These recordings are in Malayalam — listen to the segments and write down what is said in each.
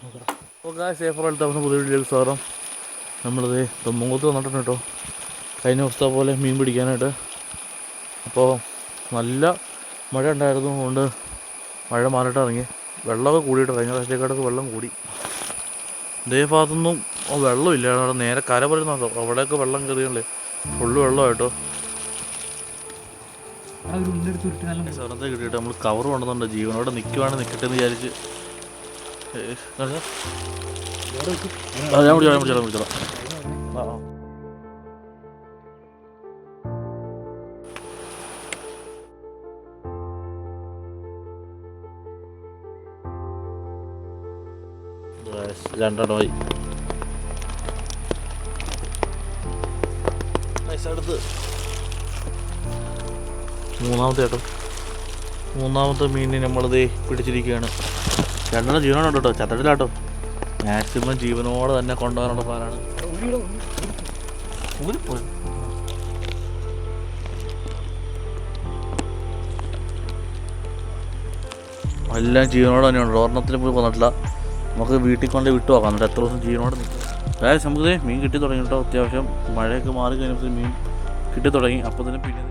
അപ്പോൾ സേഫർ അടുത്ത പുതിയ വീട്ടിലേക്ക് സ്വാഗതം. നമ്മളിത് തുമ്പുംകുത്ത് വന്നിട്ടുണ്ട് കേട്ടോ, കഴിഞ്ഞ ദിവസത്തെ പോലെ മീൻ പിടിക്കാനായിട്ട്. അപ്പോൾ നല്ല മഴ ഉണ്ടായിരുന്നു, അതുകൊണ്ട് മഴ മാറിയിട്ട് ഇറങ്ങി. വെള്ളമൊക്കെ കൂടിയിട്ട് കഴിഞ്ഞ പ്രാവശ്യത്തേക്കാടൊക്കെ വെള്ളം കൂടി. ഇതേ ഭാഗത്തൊന്നും വെള്ളമില്ല, അവിടെ നേരെ കര പറയുന്നുണ്ടോ, അവിടെയൊക്കെ വെള്ളം കയറിയല്ലേ, ഫുള്ള് വെള്ളമായിട്ടോ. സ്ഥലത്തെ കിട്ടിയിട്ട് നമ്മൾ കവർ കൊണ്ടുവന്നുണ്ട്, ജീവനോടെ നിൽക്കുവാണെങ്കിൽ നിൽക്കട്ടെ എന്ന് വിചാരിച്ച്. ഞാൻ വിളിച്ചോളാം. രണ്ടെണ്ണമായി അടുത്ത് മൂന്നാമത്തെ മീനിനെ നമ്മളിത് പിടിച്ചിരിക്കുകയാണ്. രണ്ടെണ്ണം ജീവനോടെ കേട്ടോ, ചത്തട്ടിലാട്ടോ. മാക്സിമം ജീവനോടെ തന്നെ കൊണ്ടുപോകാനുള്ള പ്ലാനാണ്. എല്ലാം ജീവനോടെ തന്നെയുണ്ട്, ഒരെണ്ണത്തിന് പോയി വന്നിട്ടില്ല. നമുക്ക് വീട്ടിൽ കൊണ്ട് വിട്ടു നോക്കാം, എന്നിട്ട് എത്ര ദിവസം ജീവനോടെ നിൽക്കും. അതായത് നമുക്ക് മീൻ കിട്ടി തുടങ്ങി കേട്ടോ. അത്യാവശ്യം മഴയൊക്കെ മാറി കഴിഞ്ഞപ്പോൾ മീൻ കിട്ടി തുടങ്ങി. അപ്പോൾ തന്നെ പിന്നെ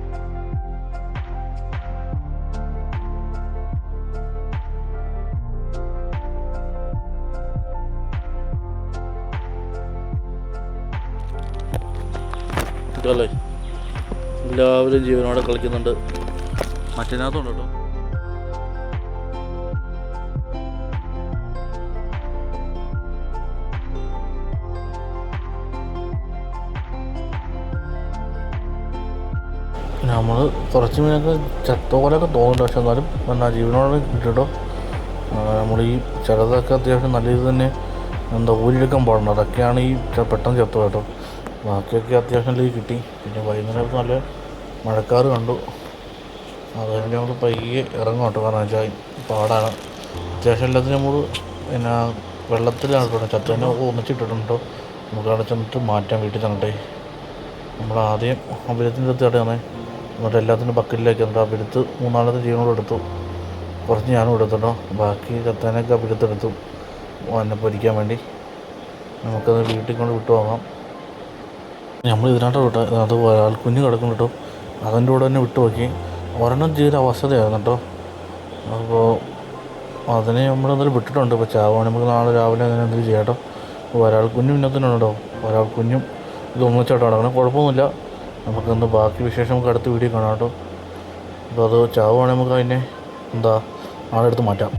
അല്ലേ എല്ലാവരും ജീവനോടെ കളിക്കുന്നുണ്ട്. മറ്റേനകത്തുണ്ട് കേട്ടോ. നമ്മൾ കുറച്ച് മീനൊക്കെ ചത്ത പോലെയൊക്കെ തോന്നുന്നുണ്ട്, പക്ഷെ എന്നാലും എന്നാ ജീവനോടെ കിട്ടിട്ടോ. നമ്മൾ ഈ ചിലതൊക്കെ അത്യാവശ്യം നല്ല രീതിയിൽ തന്നെ ഊരിയെടുക്കാൻ പാടുണ്ട്, അതൊക്കെയാണ് ഈ പെട്ടെന്ന് ചത്തു കേട്ടോ. ബാക്കിയൊക്കെ അത്യാവശ്യം നല്ല കിട്ടി. പിന്നെ വൈകുന്നേരത്ത് നല്ല മഴക്കാറ് കണ്ടു, അതുകൊണ്ട് നമ്മൾ പയ്യെ ഇറങ്ങും കേട്ടോ. കാരണം വെച്ചാൽ പാടാണ്. അത്യാവശ്യം എല്ലാത്തിനും നമ്മൾ പിന്നെ വെള്ളത്തിലാണ് കേട്ടോ ചത്തന്നെ ഒന്നിച്ചിട്ടിട്ടുണ്ടോ. നമുക്ക് അവിടെ ചെന്നിട്ട് മാറ്റാം, വീട്ടിൽ ചെന്നിട്ടേ. നമ്മൾ ആദ്യം അമ്പലത്തിൻ്റെ അടുത്ത് ഇടയാണേ, എന്നിട്ട് എല്ലാത്തിനും ബക്കറ്റിലേക്ക് എന്നിട്ട് അവിടുത്ത് മൂന്നാലത്തെ ജീവനോട് എടുത്തു. കുറച്ച് ഞാനും എടുത്തിട്ടോ, ബാക്കി ചത്താനൊക്കെ അവിടുത്തെടുത്തു എന്നെ പൊരിക്കാൻ വേണ്ടി. നമുക്കത് വീട്ടിൽ കൊണ്ട് വിട്ടു പോകാം. നമ്മൾ ഇതിനായിട്ട് വിട്ട അത് ഒരാൾ കുഞ്ഞ് കിടക്കും കേട്ടോ, അതിൻ്റെ കൂടെ തന്നെ വിട്ടു നോക്കി. ഒരെണ്ണം ചെയ്ത അവസ്ഥയായിരുന്നു കേട്ടോ. അപ്പോൾ അതിനെ നമ്മളെന്തായാലും വിട്ടിട്ടുണ്ട്. ഇപ്പോൾ ചാവാണ്, നമുക്ക് നാളെ രാവിലെ അങ്ങനെ എന്തെങ്കിലും ചെയ്യാം കേട്ടോ. ഒരാൾ കുഞ്ഞും ഇന്നത്തിനുണ്ടോ, ഒരാൾ കുഞ്ഞും ഇത് ഒന്നിച്ചാട്ടോ അങ്ങനെ കുഴപ്പമൊന്നുമില്ല. നമുക്കെന്താ ബാക്കി വിശേഷം നമുക്ക് അടുത്ത വീഡിയോ കാണാം കേട്ടോ. അപ്പോൾ അത് ചാവുകയാണെങ്കിൽ നമുക്ക് അതിനെ നാളെ എടുത്ത് മാറ്റാം.